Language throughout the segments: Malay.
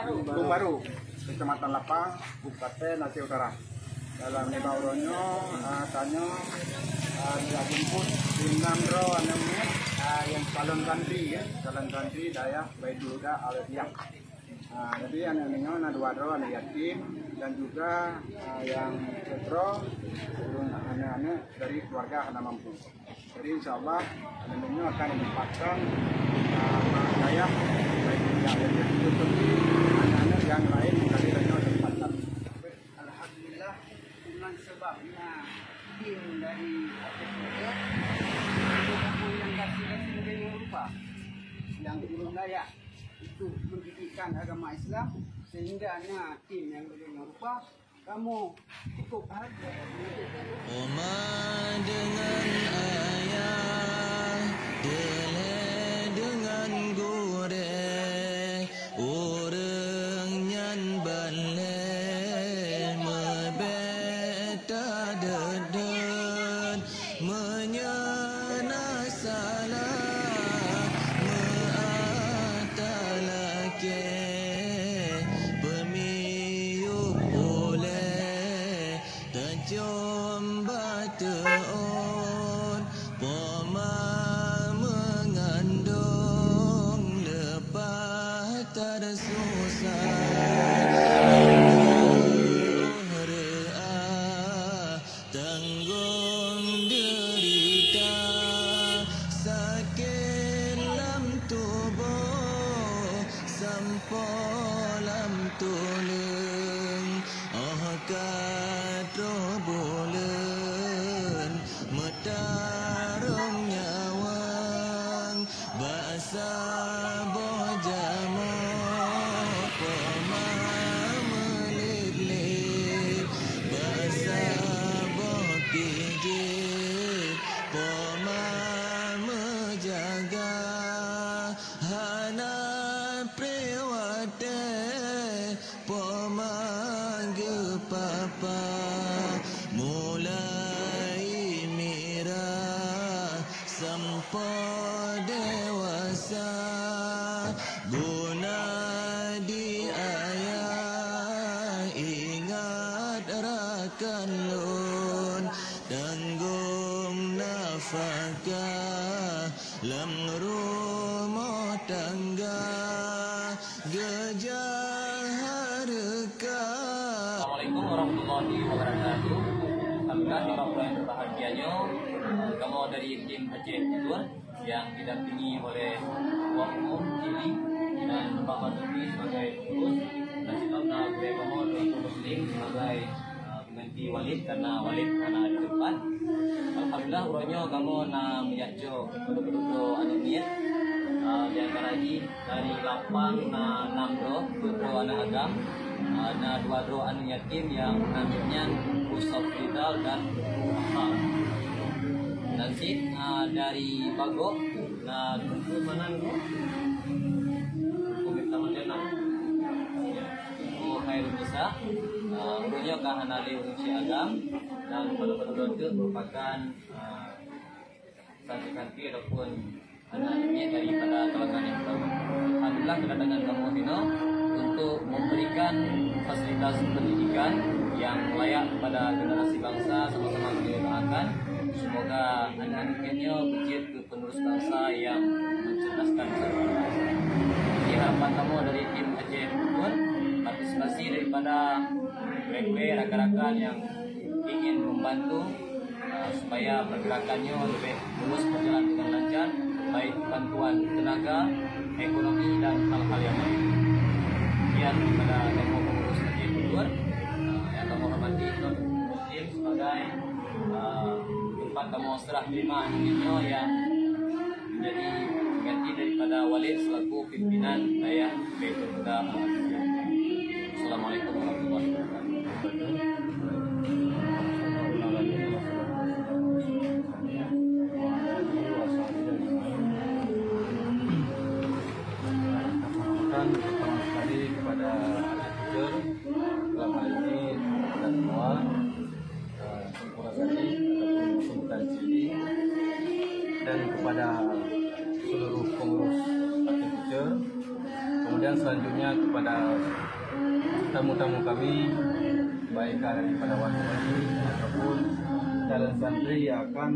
Baru, Kecamatan Lapang, Kabupaten Aceh Utara. Dalam lima uronyo, tanyo, jemput dengan ro anaknya yang calon country daya baik juga Alfiah. Jadi anak-anaknya ada dua ro anak yatim dan juga yang setro anak-anak dari keluarga anak mampu. Jadi insya Allah anak-anaknya akan menempatkan daya baik juga seperti anak-anak yang lain dari rencana tempatan. Alhamdulillah dengan sebabnya tim dari Aceh yang kasih dengan rupa yang turun daya itu pendidikan agama Islam sehingga tim yang dengan rupa kamu cukup harga dengan ayah dengan gure orang nyan balik mebeta deden menyana salah meatalake pemiyup boleh tercium batuan poma mengandung lepas tersusah tanggung derita sakit lam tubuh sampai lam tulung kadro bulan metarung nyawang bahasa bojamo poma melip-lip bahasa bopijit poma menjaga hana priwate poma gepapa mulai mira sampai dewasa guna di ayah ingat rakan lun tanggung nafkah lam rumah tangga gejah harga. Assalamualaikum warahmatullahi wabarakatuh. Alhamdulillah di waktu yang berbahagianya kamu dari tim Aceh Utara yang didampingi oleh Wak Umum Cili dan Pak Masuki sebagai pengurus dan sebabnya beliau kamu Dr. Muslim sebagai pengganti Walid karena Walid anak di depan. Alhamdulillah urangnya kamu na menyajo betul-betul anu niat di antara ini dari Lapang na 6 roh betul anak agam ada 2 roh anu yatim yang namanya Hospital dan Nanti dari Bagok nah mana itu Covid Tamadena Khairul Nisa urutnya ke Hanali Urusi Agam dan pada itu merupakan santi-santi ataupun anak-anaknya daripada kalangan yang pertama. Alhamdulillah kedatangan kamu Dino untuk memberikan fasilitas pendidikan yang layak kepada generasi bangsa. Sama-sama kita doakan semoga anak-anaknya berjaya ke penerus bangsa yang mencerdaskan bangsa. Jadi harapan kamu dari tim Aceh pun partisipasi daripada rekan-rekan yang ingin membantu supaya pergerakannya lebih mulus berjalan dengan lancar, baik bantuan tenaga, ekonomi dan hal-hal yang lain. Sekian kepada kamu pengurus Aceh Utara yang kamu hormati dan tim sebagai tempat kamu serah terima anaknya yang menjadi ganti daripada Walid selaku pimpinan daerah Baitul Huda. Assalamualaikum warahmatullahi wabarakatuh. Pertama sekali kepada Aceh dalam hal ini kepada semua Sempurna Sari ataupun Sultan Cili dan kepada seluruh pengurus Aceh, kemudian Kemudian selanjutnya kepada tamu-tamu kami, baik daripada wali ataupun calon santri yang akan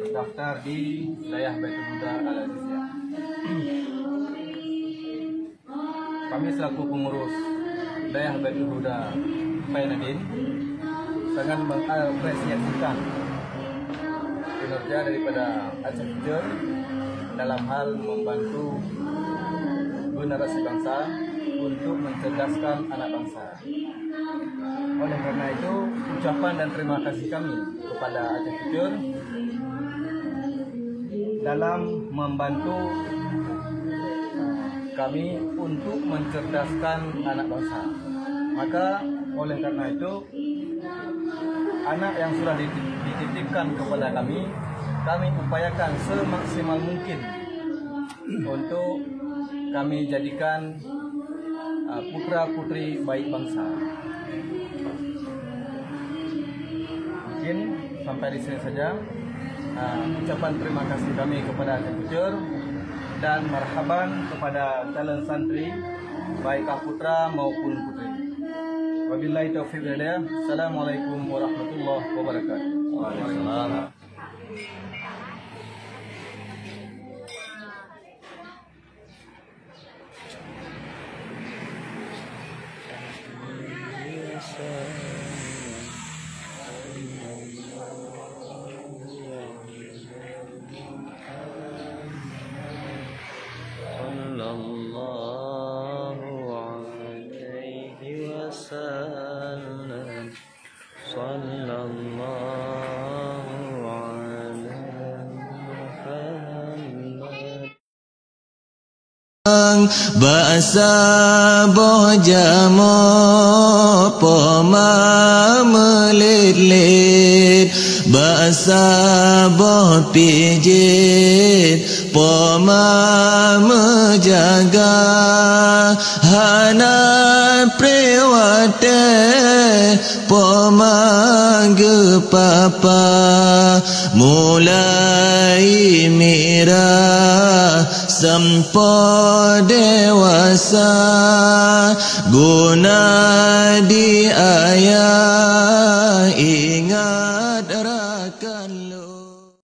terdaftar di wilayah Baitul Huda Al-Aziziyah. Kami selaku pengurus wilayah Baitul Huda Payanadin sangat mengapresiasikan kinerja daripada Aceh Future dalam hal membantu generasi bangsa untuk mencerdaskan anak bangsa. Oleh karena itu, ucapan dan terima kasih kami kepada Aceh Future dalam membantu kami untuk mencerdaskan anak bangsa. Maka oleh karena itu, anak yang sudah dititipkan kepada kami upayakan semaksimal mungkin untuk kami jadikan putra-putri baik bangsa. Mungkin sampai di sini saja ucapan terima kasih kami kepada Aceh Future dan marhaban kepada calon santri baik putra maupun putri. Wabillahi taufiq wal hidayah. Assalamualaikum warahmatullahi wabarakatuh. Waalaikumsalam. Ba'asa boh jamo poma melit-lit, ba'asa boh pijit poma menjaga, hana prewate poma gepapa, mulai mira sampai dewasa, guna di ayah ingat